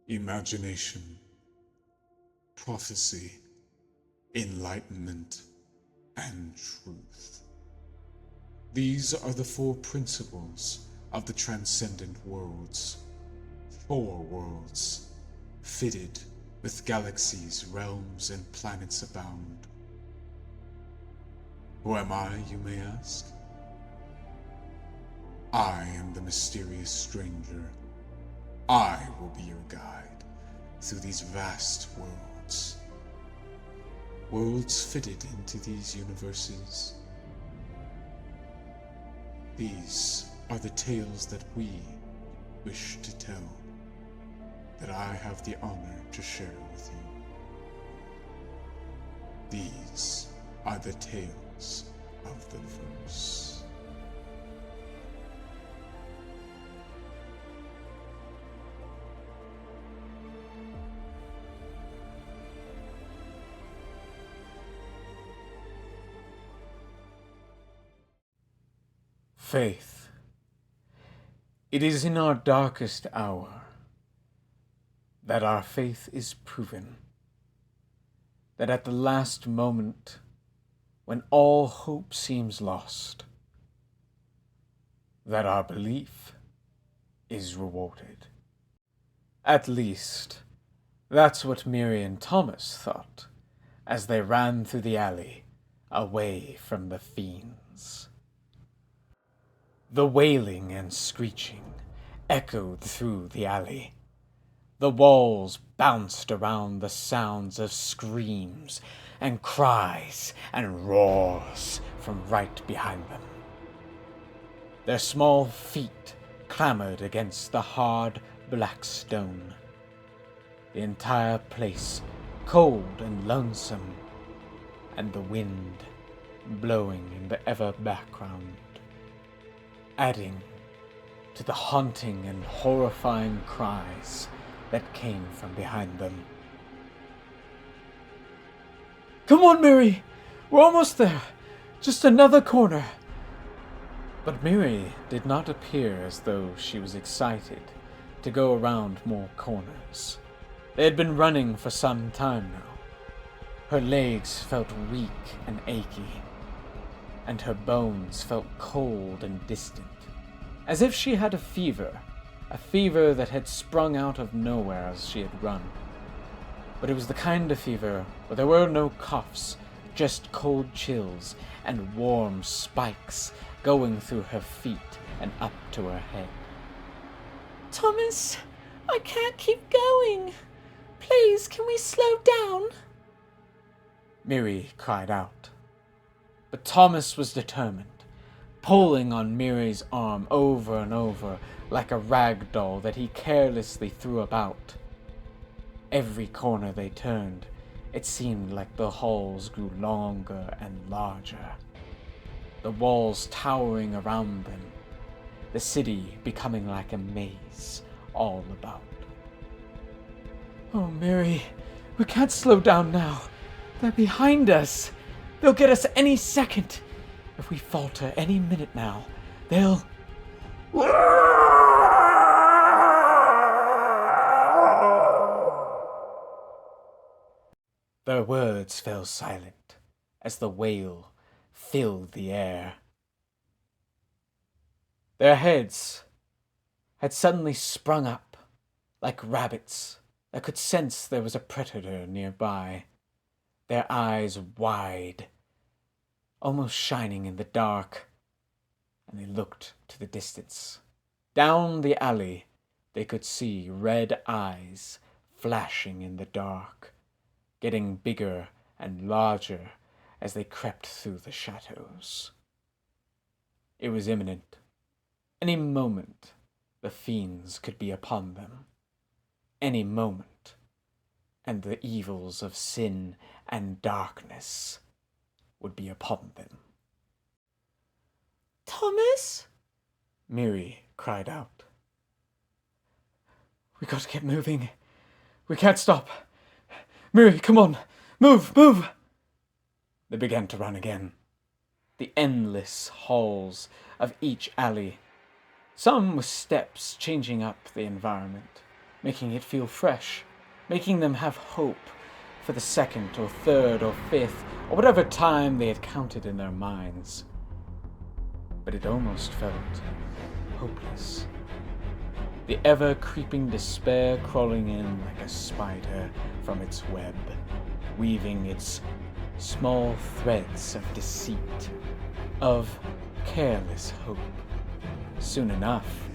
imagination, prophecy, enlightenment, and truth. These are the four principles of the Transcendent Worlds. Four worlds, fitted with galaxies, realms, and planets abound. Who am I, you may ask? I am the mysterious stranger. I will be your guide through these vast worlds. Worlds fitted into these universes. These are the tales that we wish to tell, that I have the honor to share with you. These are the tales of the verse. Faith. It is in our darkest hour that our faith is proven, that at the last moment, when all hope seems lost, that our belief is rewarded. At least, that's what Miri and Thomas thought as they ran through the alley, away from the fiends. The wailing and screeching echoed through the alley. The walls bounced around the sounds of screams and cries and roars from right behind them. Their small feet clamored against the hard black stone. The entire place cold and lonesome, and the wind blowing in the ever background, adding to the haunting and horrifying cries that came from behind them. "Come on, Miri! We're almost there! Just another corner!" But Miri did not appear as though she was excited to go around more corners. They had been running for some time now. Her legs felt weak and achy, and her bones felt cold and distant, as if she had a fever that had sprung out of nowhere as she had run. But it was the kind of fever where there were no coughs, just cold chills and warm spikes going through her feet and up to her head. "Thomas, I can't keep going. Please, can we slow down?" Miri cried out. But Thomas was determined, pulling on Miri's arm over and over like a rag doll that he carelessly threw about. Every corner they turned, it seemed like the halls grew longer and larger, the walls towering around them, the city becoming like a maze all about. "Oh, Miri, we can't slow down now. They're behind us. They'll get us any second. If we falter any minute now, they'll..." Their words fell silent as the wail filled the air. Their heads had suddenly sprung up like rabbits that could sense there was a predator nearby, their eyes wide, almost shining in the dark, and they looked to the distance. Down the alley, they could see red eyes flashing in the dark, getting bigger and larger as they crept through the shadows. It was imminent. Any moment, the fiends could be upon them. Any moment, and the evils of sin and darkness would be upon them. "Thomas?" Miri cried out. "We gotta get moving. We can't stop. Miri, come on. Move, move!" They began to run again. The endless halls of each alley, some with steps changing up the environment, making it feel fresh, making them have hope for the second or third or fifth, or whatever time they had counted in their minds. But it almost felt hopeless. The ever-creeping despair crawling in like a spider from its web, weaving its small threads of deceit, of careless hope. Soon enough,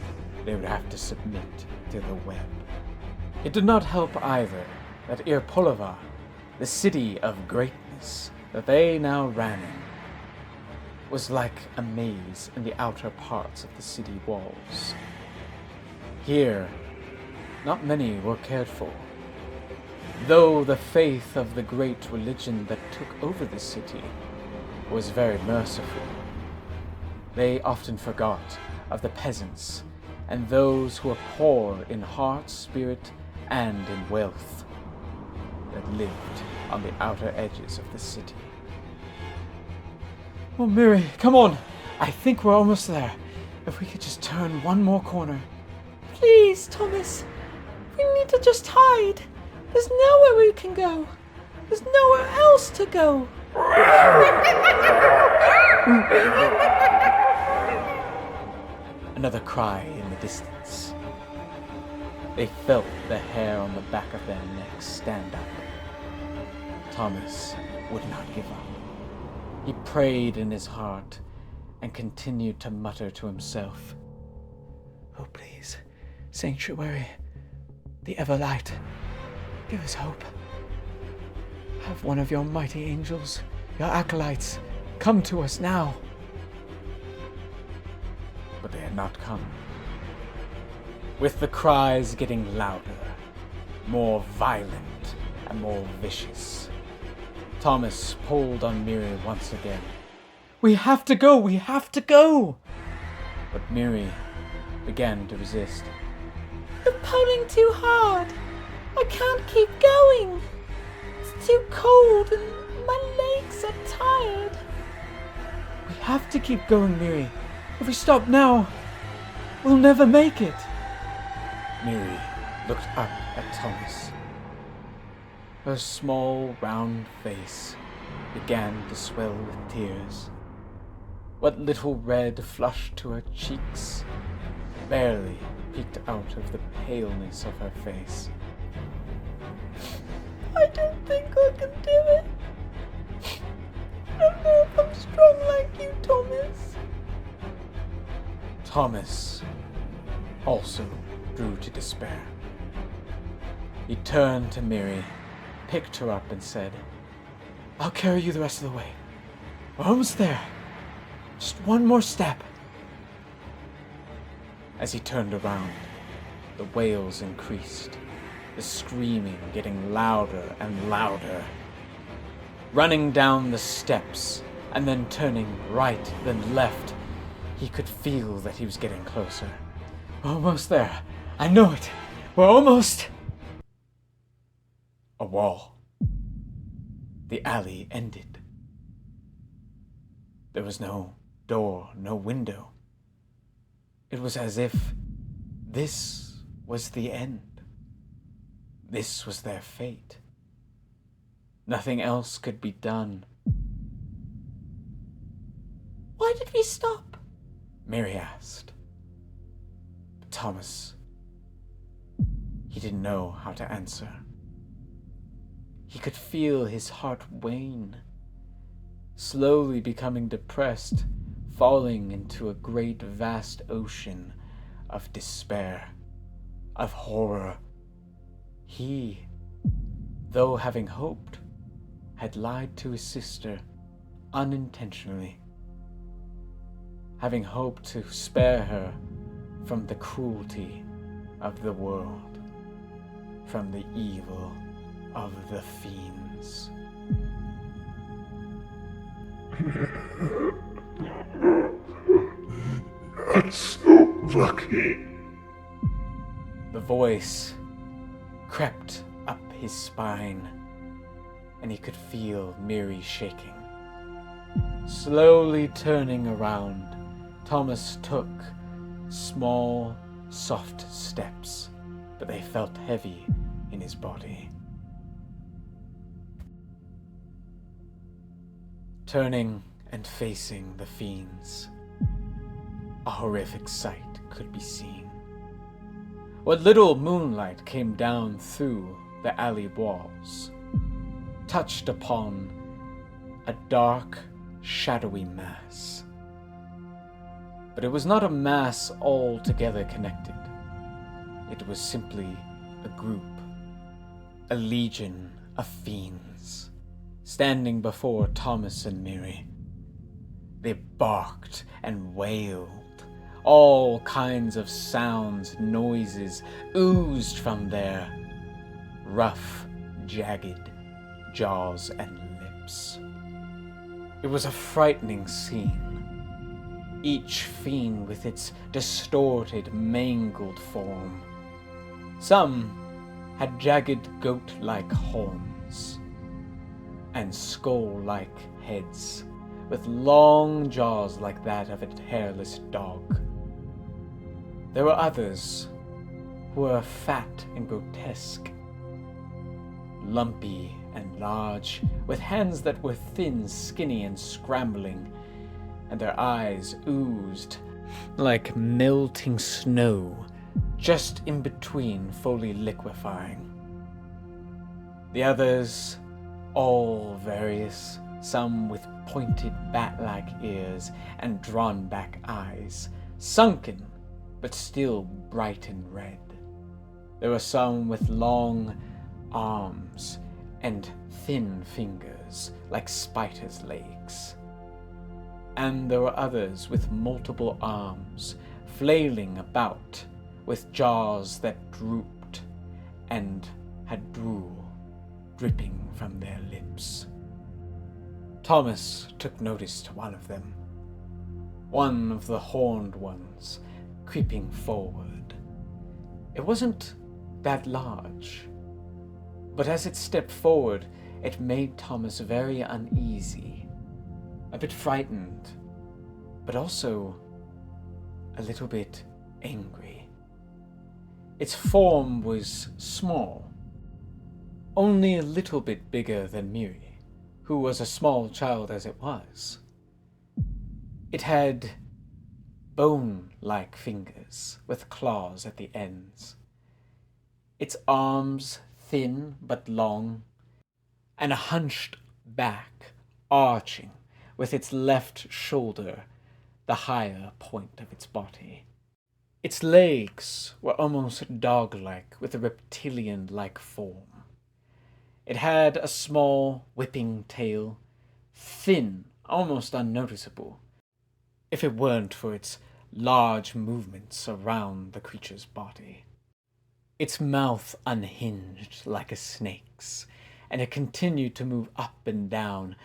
they would have to submit to the web. It did not help either that Irpolova, the city of greatness that they now ran in, was like a maze in the outer parts of the city walls. Here, not many were cared for, though the faith of the great religion that took over the city was very merciful. They often forgot of the peasants and those who were poor in heart, spirit, and in wealth, that lived on the outer edges of the city. Oh, Miri, come on! I think we're almost there. If we could just turn one more corner. Please, Thomas. We need to just hide. There's nowhere we can go. There's nowhere else to go. Another cry in the distance. They felt the hair on the back of their necks stand up. Thomas would not give up. He prayed in his heart and continued to mutter to himself, "Oh, please, Sanctuary, the Everlight, give us hope. Have one of your mighty angels, your acolytes, come to us now." But they had not come. With the cries getting louder, more violent and more vicious, Thomas pulled on Miri once again. "We have to go! We have to go!" But Miri began to resist. You're pulling too hard. I can't keep going. It's too cold and my legs are tired. "We have to keep going, Miri. If we stop now, we'll never make it." Miri looked up at Thomas. Her small, round face began to swell with tears. What little red flushed to her cheeks barely peeked out of the paleness of her face. I don't think I can do it. I don't know if I'm strong like you, Thomas. Thomas also drew to despair. He turned to Miri, picked her up and said, "I'll carry you the rest of the way. We're almost there. Just one more step." As he turned around, the wails increased, the screaming getting louder and louder. Running down the steps and then turning right then left, he could feel that he was getting closer. "We're almost there. I know it. We're almost..." A wall. The alley ended. There was no door, no window. It was as if this was the end. This was their fate. Nothing else could be done. Why did we stop? Miri asked. But Thomas, he didn't know how to answer. He could feel his heart wane, slowly becoming depressed, falling into a great vast ocean of despair, of horror. He, though having hoped, had lied to his sister unintentionally, having hoped to spare her from the cruelty of the world, from the evil of the fiends. That's so lucky. The voice crept up his spine, and he could feel Miri shaking. Slowly turning around, Thomas took small, soft steps but they felt heavy in his body. Turning and facing the fiends, a horrific sight could be seen. What little moonlight came down through the alley walls touched upon a dark, shadowy mass. But it was not a mass altogether connected. It was simply a group, a legion of fiends, standing before Tomas and Miri. They barked and wailed. All kinds of sounds, noises oozed from their rough, jagged jaws and lips. It was a frightening scene, each fiend with its distorted, mangled form. Some had jagged goat-like horns and skull-like heads, with long jaws like that of a hairless dog. There were others who were fat and grotesque, lumpy and large, with hands that were thin, skinny, and scrambling, and their eyes oozed like melting snow, just in between fully liquefying. The others, all various, some with pointed bat-like ears and drawn-back eyes, sunken but still bright and red. There were some with long arms and thin fingers like spiders' legs. And there were others with multiple arms, flailing about, with jaws that drooped and had drool dripping from their lips. Tomas took notice to one of them, one of the horned ones, creeping forward. It wasn't that large, but as it stepped forward, it made Tomas very uneasy, a bit frightened, but also a little bit angry. Its form was small, only a little bit bigger than Miri, who was a small child as it was. It had bone-like fingers with claws at the ends. Its arms thin but long, and a hunched back arching with its left shoulder the higher point of its body. Its legs were almost dog-like with a reptilian-like form. It had a small whipping tail, thin, almost unnoticeable, if it weren't for its large movements around the creature's body. Its mouth unhinged like a snake's, and it continued to move up and down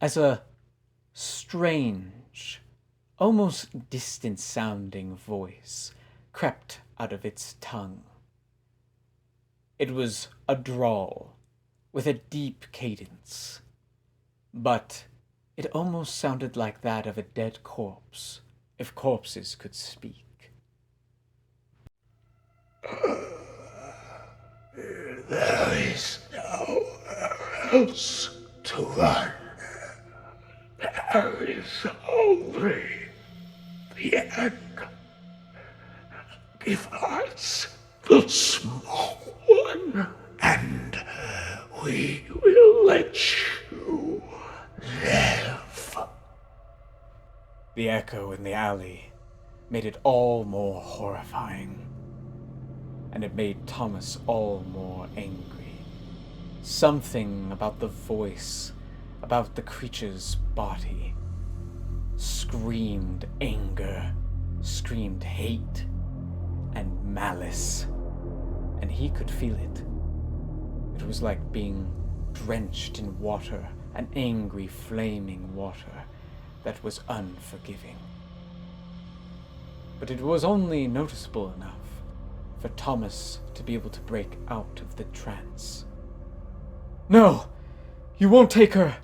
as a strange, almost distant-sounding voice crept out of its tongue. It was a drawl with a deep cadence, but it almost sounded like that of a dead corpse, if corpses could speak. There is nowhere else to run. There is only the end. Give us the small one, and we will let you live. The echo in the alley made it all more horrifying, and it made Tomas all more angry. Something about the voice, about the creature's body, screamed anger, screamed hate, and malice, and he could feel it. It was like being drenched in water, an angry, flaming water that was unforgiving. But it was only noticeable enough for Tomas to be able to break out of the trance. "No! You won't take her!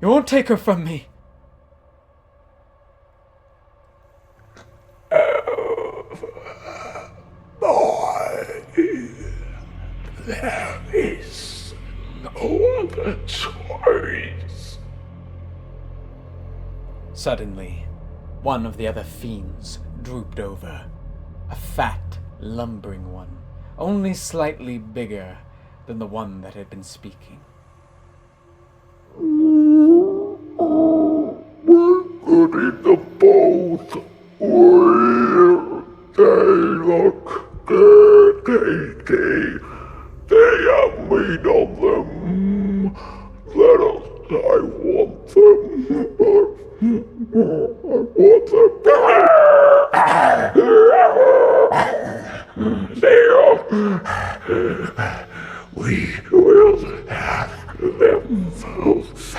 You won't take her from me!" Boy, There is no other choice. Suddenly, one of the other fiends drooped over. A fat, lumbering one, only slightly bigger than the one that had been speaking. We're good in the both. They look good. They have meat on them. Let us. I want them. We will have them both.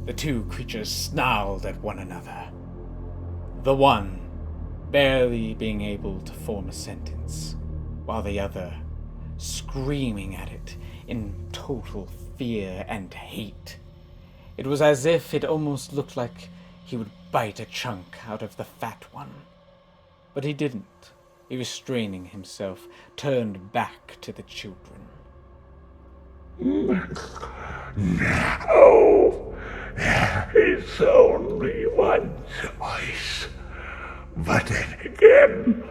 The two creatures snarled at one another. The one barely being able to form a sentence, while the other screaming at it in total fear and hate. It was as if it almost looked like he would bite a chunk out of the fat one. But he didn't. He was restraining himself, turned back to the children. No, there is only one choice. But then again,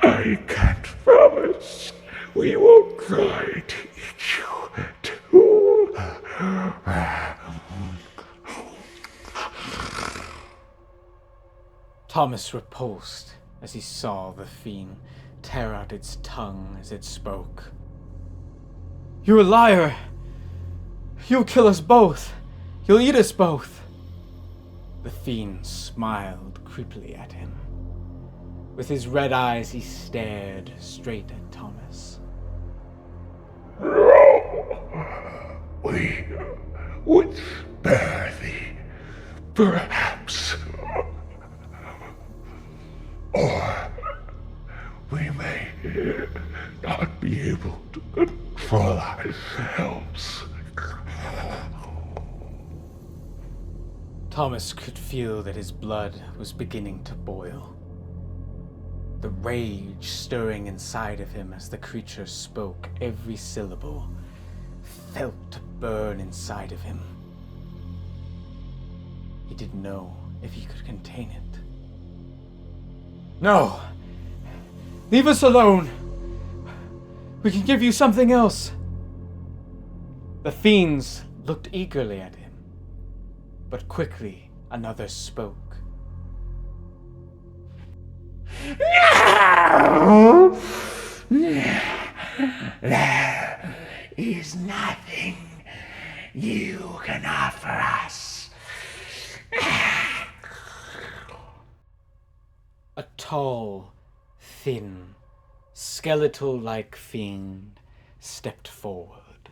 I can't promise we won't try to eat you too. Thomas repulsed as he saw the fiend tear out its tongue as it spoke. "You're a liar! You'll kill us both! You'll eat us both!" The fiend smiled creepily at him. With his red eyes, he stared straight at Thomas. No, we would spare thee, perhaps. Or we may not be able to control ourselves. Thomas could feel that his blood was beginning to boil. The rage stirring inside of him as the creature spoke every syllable felt to burn inside of him. He didn't know if he could contain it. "No! Leave us alone! We can give you something else!" The fiends looked eagerly at him, but quickly another spoke. No! There is nothing you can offer us. A tall, thin, skeletal-like fiend stepped forward.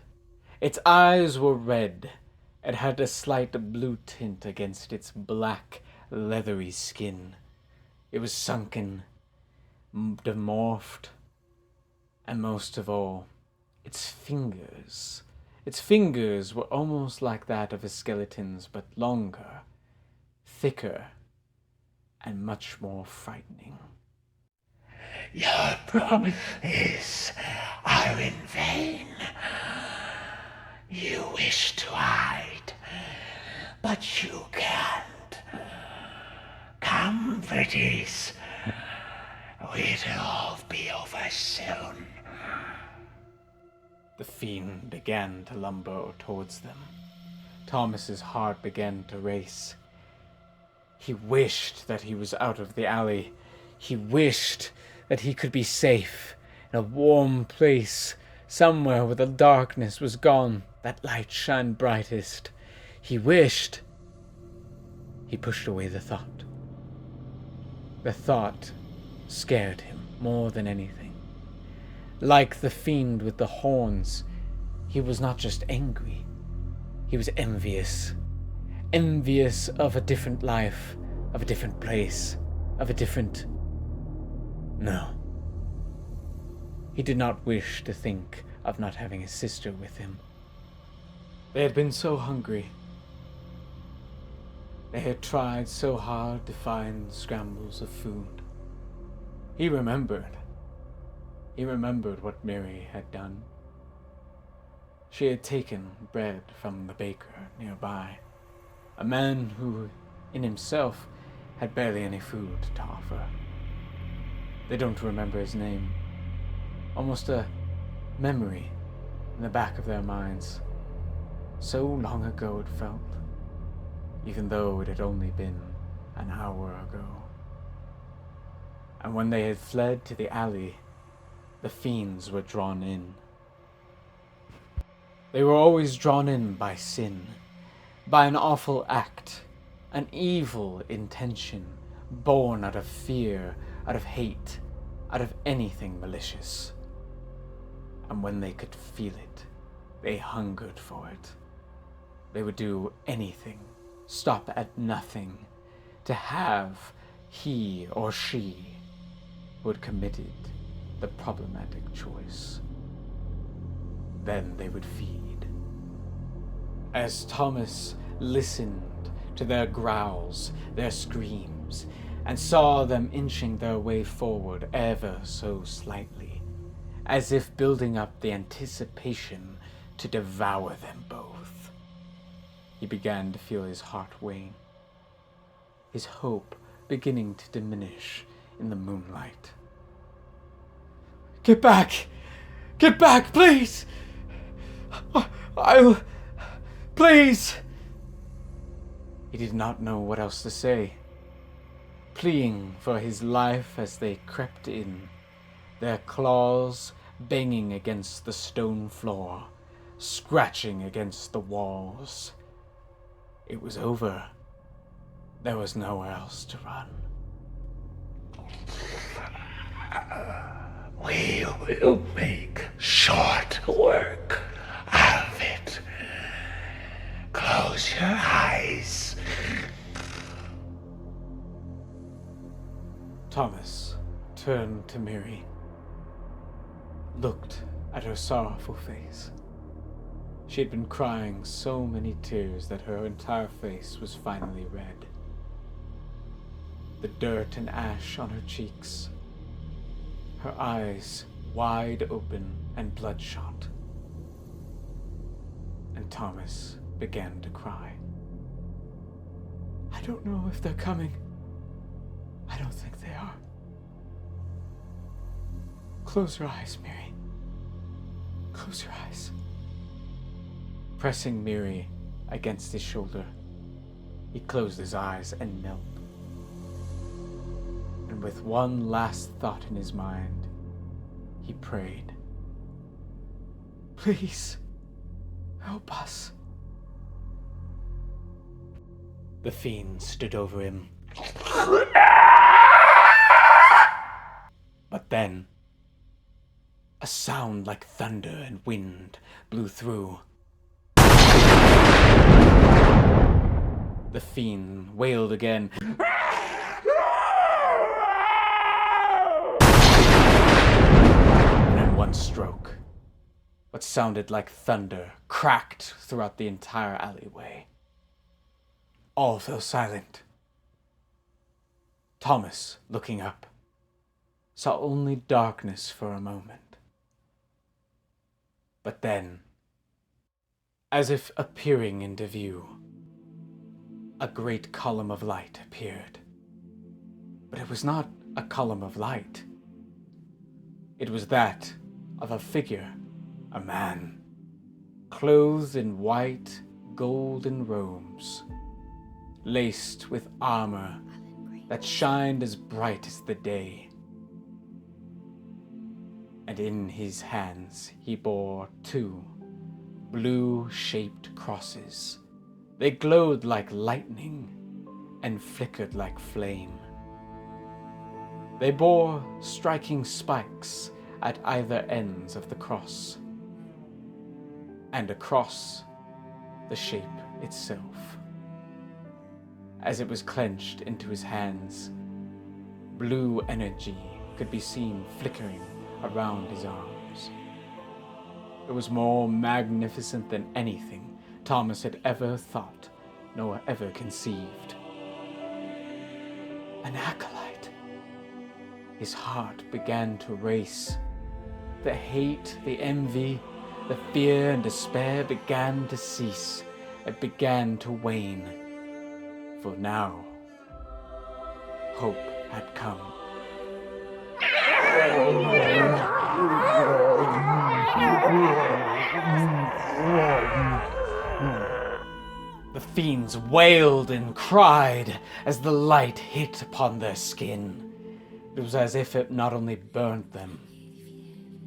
Its eyes were red. It had a slight blue tint against its black, leathery skin. It was sunken, demorphed, and most of all, its fingers. Its fingers were almost like that of a skeleton's, but longer, thicker, and much more frightening. Your promises are in vain. You wish to hide, but you can't. Come, pretties. It'll all be over soon. The fiend began to lumber towards them. Thomas's heart began to race. He wished that he was out of the alley. He wished that he could be safe in a warm place, somewhere where the darkness was gone, that light shined brightest. He wished. He pushed away the thought. The thought scared him more than anything. Like the fiend with the horns, he was not just angry. He was envious. Envious of a different life, of a different place, of a different... No. He did not wish to think of not having his sister with him. They had been so hungry. They had tried so hard to find scrambles of food. He remembered. He remembered what Miri had done. She had taken bread from the baker nearby, a man who, in himself, had barely any food to offer. They don't remember his name. Almost a memory in the back of their minds. So long ago it felt, even though it had only been an hour ago. And when they had fled to the alley, the fiends were drawn in. They were always drawn in by sin, by an awful act, an evil intention, born out of fear, out of hate, out of anything malicious. And when they could feel it, they hungered for it. They would do anything, stop at nothing, to have he or she who had committed the problematic choice. Then they would feed. As Thomas listened to their growls, their screams, and saw them inching their way forward ever so slightly, as if building up the anticipation to devour them both, he began to feel his heart wane, his hope beginning to diminish in the moonlight. Get back! Get back, please! Please! He did not know what else to say, pleading for his life as they crept in, their claws banging against the stone floor, scratching against the walls. It was over. There was nowhere else to run. We will make short work of it. Close your eyes. Thomas turned to Miri, looked at her sorrowful face. She had been crying so many tears that her entire face was finally red. The dirt and ash on her cheeks, her eyes wide open and bloodshot. And Thomas began to cry. I don't know if they're coming. I don't think they are. Close your eyes, Miri. Close your eyes. Pressing Miri against his shoulder, he closed his eyes and knelt. And with one last thought in his mind, he prayed. Please, help us. The fiend stood over him. But then, a sound like thunder and wind blew through. The fiend wailed again. And in one stroke, what sounded like thunder cracked throughout the entire alleyway. All fell silent. Thomas, looking up, saw only darkness for a moment. But then, as if appearing into view, a great column of light appeared. But it was not a column of light. It was that of a figure, a man, clothed in white, golden robes, laced with armor that shined as bright as the day. And in his hands he bore 2 blue-shaped crosses. They glowed like lightning and flickered like flame. They bore striking spikes at either ends of the cross, and across the shape itself. As it was clenched into his hands, blue energy could be seen flickering around his arms. It was more magnificent than anything Thomas had ever thought, nor ever conceived. An acolyte. His heart began to race. the hate, the envy, the fear and despair began to cease. It began to wane. For now, hope had come. The fiends wailed and cried as the light hit upon their skin. It was as if it not only burnt them,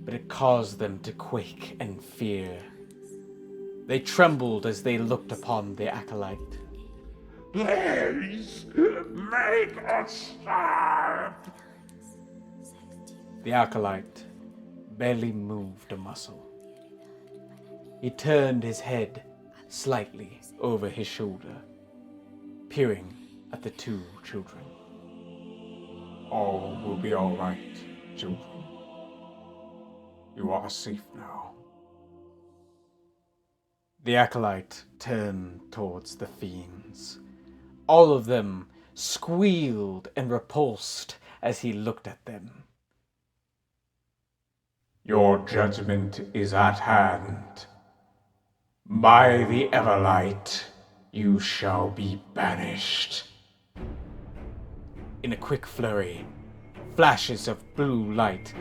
but it caused them to quake and fear. They trembled as they looked upon the Acolyte. Please, make us stop! The Acolyte barely moved a muscle. He turned his head slightly over his shoulder, peering at the two children. All will be all right, children. You are safe now. The Acolyte turned towards the fiends. All of them squealed and repulsed as he looked at them. Your judgment is at hand. By the Everlight, you shall be banished. In a quick flurry, flashes of blue light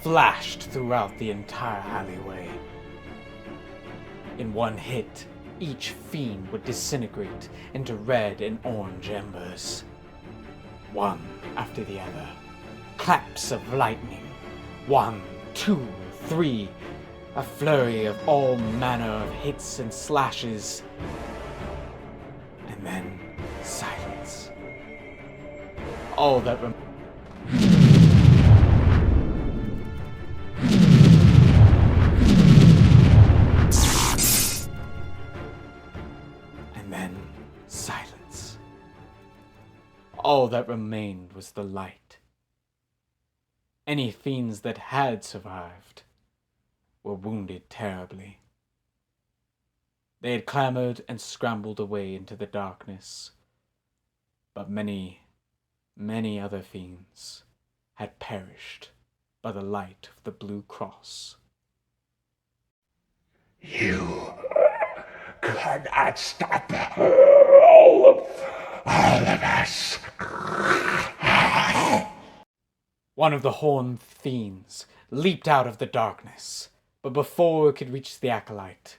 flashed throughout the entire alleyway. In one hit, each fiend would disintegrate into red and orange embers. One after the other. Claps of lightning. 1, 2, 3. A flurry of all manner of hits and slashes. And then silence. All that And then silence. All that remained was the light. Any fiends that had survived were wounded terribly. They had clambered and scrambled away into the darkness, but many other fiends had perished by the light of the blue cross. You cannot stop all of us. One of the horned fiends leaped out of the darkness, but before it could reach the Acolyte,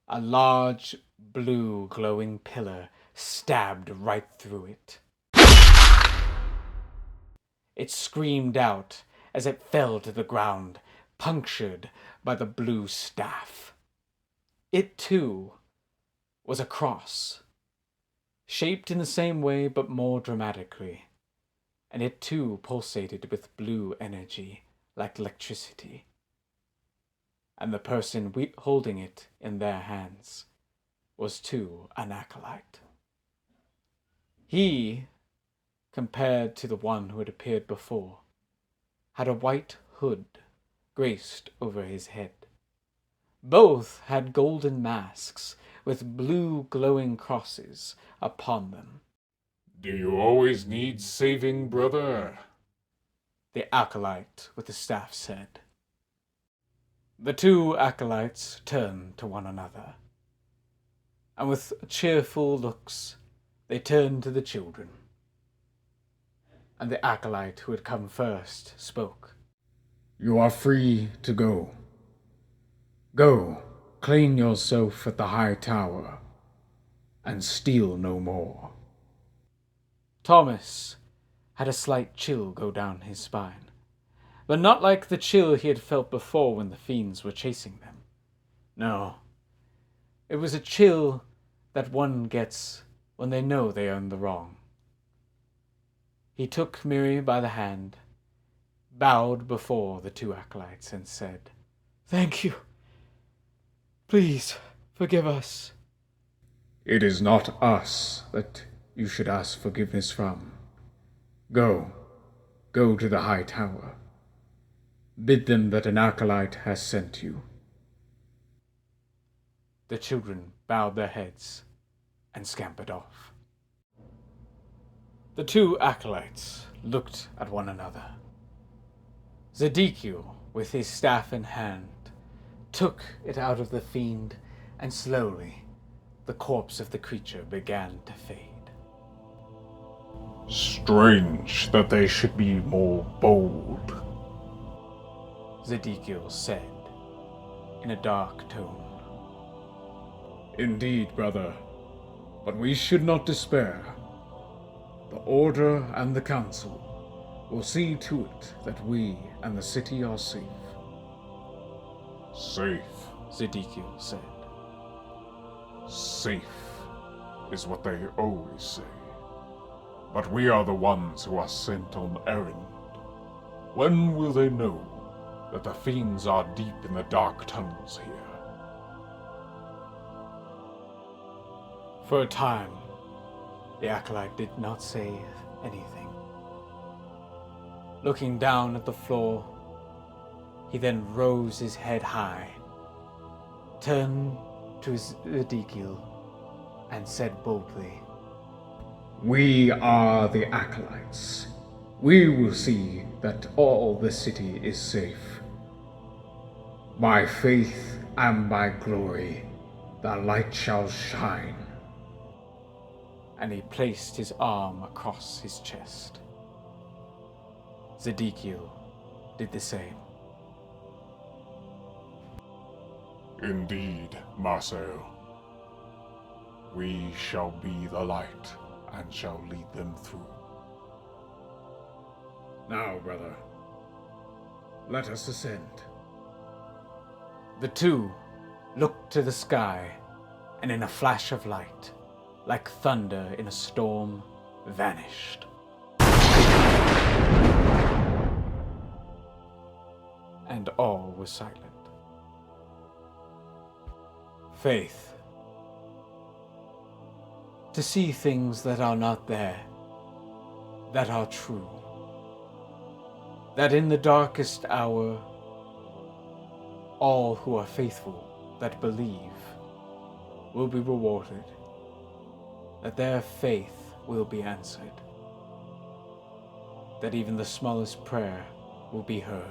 a large blue glowing pillar stabbed right through it. It screamed out as it fell to the ground, punctured by the blue staff. It, too, was a cross, shaped in the same way but more dramatically, and it, too, pulsated with blue energy like electricity. And the person holding it in their hands was, too, an Acolyte. He, compared to the one who had appeared before, had a white hood graced over his head. Both had golden masks with blue glowing crosses upon them. Do you always need saving, brother? The Acolyte with the staff said. The two Acolytes turned to one another, and with cheerful looks they turned to the children. And the Acolyte who had come first spoke. You are free to go. Go, clean yourself at the high tower, and steal no more. Thomas had a slight chill go down his spine, but not like the chill he had felt before when the fiends were chasing them. No, it was a chill that one gets when they know they are in the wrong. He took Miri by the hand, bowed before the two Acolytes, and said, "Thank you. Please forgive us." It is not us that you should ask forgiveness from. Go to the high tower. Bid them that an Acolyte has sent you. The children bowed their heads and scampered off. The two Acolytes looked at one another. Zedekiel with his staff in hand, took it out of the fiend, and slowly the corpse of the creature began to fade. Strange that they should be more bold. Zedekiel said, in a dark tone. Indeed, brother, but we should not despair. The Order and the Council will see to it that we and the city are safe. Safe. Zedekiel said. Safe is what they always say. But we are the ones who are sent on errand. When will they know that the fiends are deep in the dark tunnels here? For a time, the Acolyte did not say anything. Looking down at the floor, he then rose his head high, turned to Zedekiel, and said boldly, We are the Acolytes. We will see that all the city is safe. By faith and by glory, the light shall shine. And he placed his arm across his chest. Zedekiel did the same. Indeed, Marcel. We shall be the light and shall lead them through. Now, brother, let us ascend. The two looked to the sky, and in a flash of light, like thunder in a storm, vanished. And all was silent. Faith. To see things that are not there, that are true. That in the darkest hour, all who are faithful, that believe, will be rewarded. That their faith will be answered. That even the smallest prayer will be heard.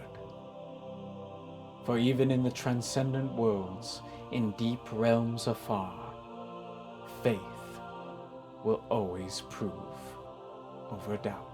For even in the transcendent worlds, in deep realms afar, faith will always prove over doubt.